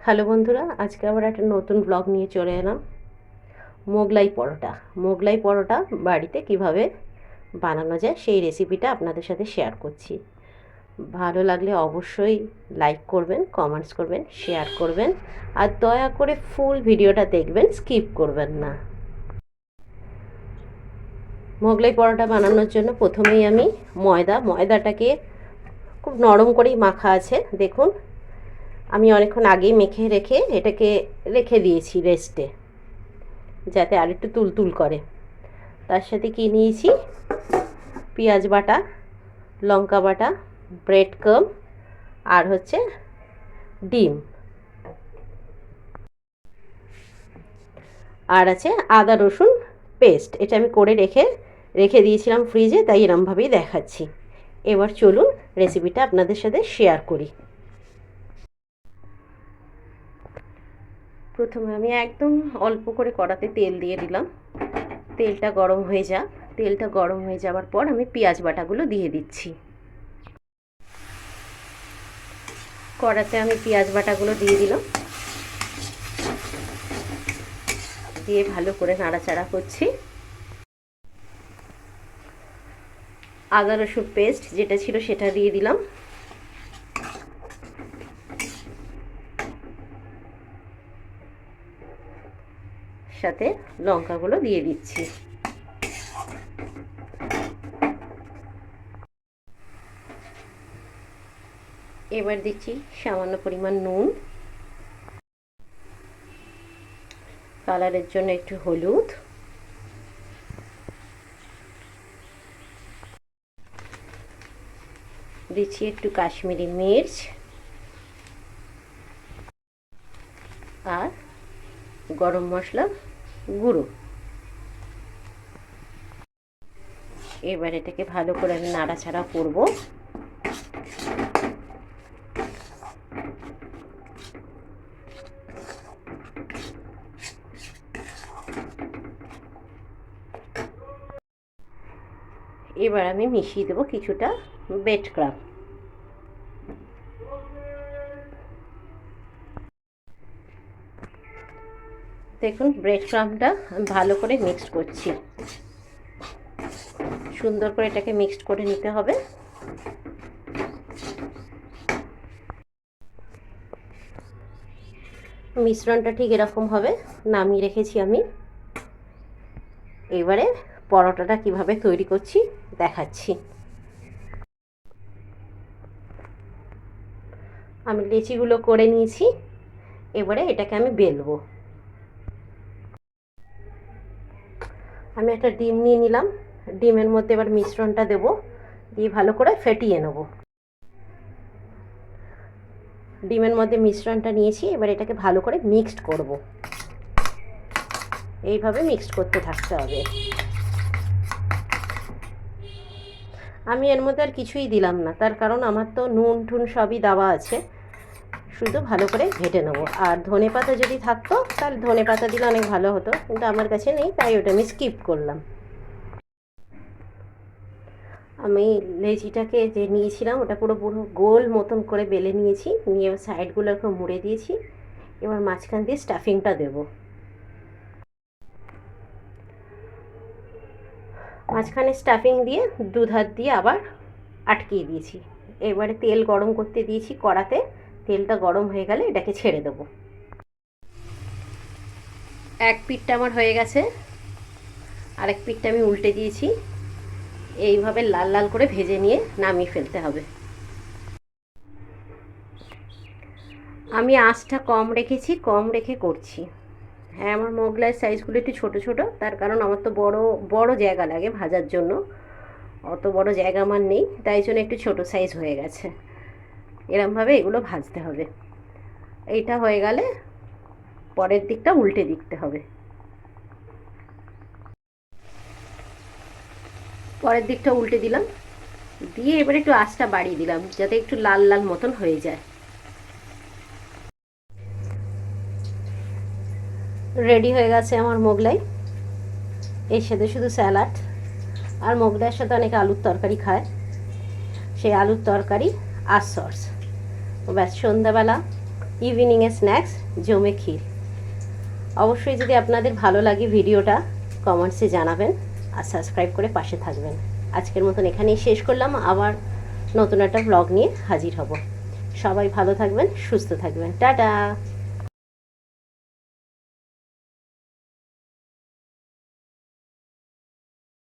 Hello বন্ধুরা, আজকে আবার একটা নতুন ব্লগ নিয়ে চলে এলাম। মোগলাই পরোটা বাড়িতে কিভাবে বানানো যায় সেই রেসিপিটা আপনাদের সাথে শেয়ার করছি। ভালো লাগলে অবশ্যই লাইক করবেন, কমেন্টস করবেন, শেয়ার করবেন, আর দয়া করে ফুল ভিডিওটা দেখবেন, স্কিপ করবেন না। মোগলাই পরোটা বানানোর জন্য প্রথমেই আমি ময়দাটাকে খুব নরম করেই মাখা আছে। দেখুন, আমি অনেকক্ষণ আগেই মেখে এটাকে রেখে দিয়েছি রেস্টে, যাতে আরেকটু তুলতুল করে। তার সাথে কি নিয়েছি, পেঁয়াজ বাটা, লঙ্কা বাটা, ব্রেড ক্রাম্ব, আর হচ্ছে ডিম, আর আছে আদা রসুন পেস্ট। এটা আমি করে রেখে দিয়েছিলাম ফ্রিজে, তাই এরমভাবেই দেখাচ্ছি। এবার চলুন রেসিপিটা আপনাদের সাথে শেয়ার করি। প্রথমে আমি একদম অল্প করে কড়াতে তেল দিয়ে দিলাম। তেলটা গরম হয়ে যাওয়ার পর আমি পেঁয়াজ বাটাগুলো দিয়ে দিচ্ছি। কড়াতে আমি পেঁয়াজ বাটাগুলো দিয়ে দিলাম, দিয়ে ভালো করে নাড়াচাড়া করছি। আদা রসুন পেস্ট যেটা ছিল সেটা দিয়ে দিলাম, সাথে লঙ্কাগুলো দিয়ে দিচ্ছি। এবার দিচ্ছি সামান্য পরিমাণ নুন, কালারের জন্য একটু হলুদ, দিচ্ছি একটু কাশ্মীরি মির্চ, আর গরম মশলা গুঁড়ো। এবার এটাকে ভালো করে আমি নাড়াচাড়া করব। এবার আমি মিশিয়ে দেবো কিছুটা ব্রেড ক্রাম্ব। দেখুন, ব্রেড ক্রাম্বটা আমি ভালো করে মিক্সড করছি। সুন্দর করে এটাকে মিক্সড করে নিতে হবে। মিশ্রণটা ঠিক এরকম হবে, নামিয়ে রেখেছি আমি। এবারে পরোটাটা কিভাবে তৈরি করছি দেখাচ্ছি। আমি লেচিগুলো করে নিয়েছি, এবারে এটাকে আমি বেলবো। আমি একটা ডিম নিয়ে নিলাম, ডিমের মধ্যে এবার মিশ্রণটা দেব, দিয়ে ভালো করে ফেটিয়ে নেব। ডিমের মধ্যে মিশ্রণটা নিয়েছি, এবার এটাকে ভালো করে মিক্সড করব। এইভাবে মিক্সড করতে থাকতে হবে। আমি এর মধ্যে আর কিছুই দিলাম না, তার কারণ আমার তো নুন টুন সবই দেওয়া আছে। শুধু ভালো করে ঘেটে নেবো। আর ধনেপাতা যদি থাকতো তাহলে ধনেপাতা দিলে অনেক ভালো হতো, কিন্তু আমার কাছে নেই, তাই ওটা আমি স্কিপ করলাম। আমি লেচিটাকে যে নিয়েছিলাম ওটা পুরো গোল মতন করে বেলে নিয়েছি, নিয়ে সাইডগুলোকে মুড়ে দিয়েছি। এবার মাঝখান দিয়ে স্টাফিংটা দেব। মাঝখানে স্টাফিং দিয়ে দুধার দিয়ে আবার আটকিয়ে দিয়েছি। এবারে তেল গরম করতে দিয়েছি কড়াতে। তেলটা গরম হয়ে গেলে এটাকে ছেড়ে দেবো। এক পিঠটা আমার হয়ে গেছে, আরেক পিঠটা আমি উল্টে দিয়েছি। এইভাবে লাল লাল করে ভেজে নিয়ে নামিয়ে ফেলতে হবে। আমি আঁচটা কম রেখেছি, কম রেখে করছি। হ্যাঁ, আমার মোগলাই সাইজগুলো একটু ছোটো ছোটো, তার কারণ আমার তো বড় বড় জায়গা লাগে ভাজার জন্য। অত বড় জায়গা আমার নেই, তাই জন্য একটু ছোটো সাইজ হয়ে গেছে। এরমভাবে এগুলো ভাজতে হবে। এইটা হয়ে গেলে পরের দিকটা উল্টে দিতে হবে। পরের দিকটা উল্টে দিলাম, দিয়ে এবারে একটু আঁচটা বাড়িয়ে দিলাম যাতে একটু লাল লাল মতন হয়ে যায়। রেডি হয়ে গেছে আমার মোগলাই। এর সাথে শুধু স্যালাড, আর মোগলাইয়ের সাথে অনেকে আলুর তরকারি খায়, সেই আলুর তরকারি আর সস। ব্যাস, সন্ধ্যাবেলা ইভিনিংয়ে স্ন্যাক্স জমে ক্ষীর। অবশ্যই যদি আপনাদের ভালো লাগে ভিডিওটা কমেন্টসে জানাবেন আর সাবস্ক্রাইব করে পাশে থাকবেন। আজকের মতন এখানেই শেষ করলাম, আবার নতুন একটা ব্লগ নিয়ে হাজির হব। সবাই ভালো থাকবেন, সুস্থ থাকবেন, টাটা।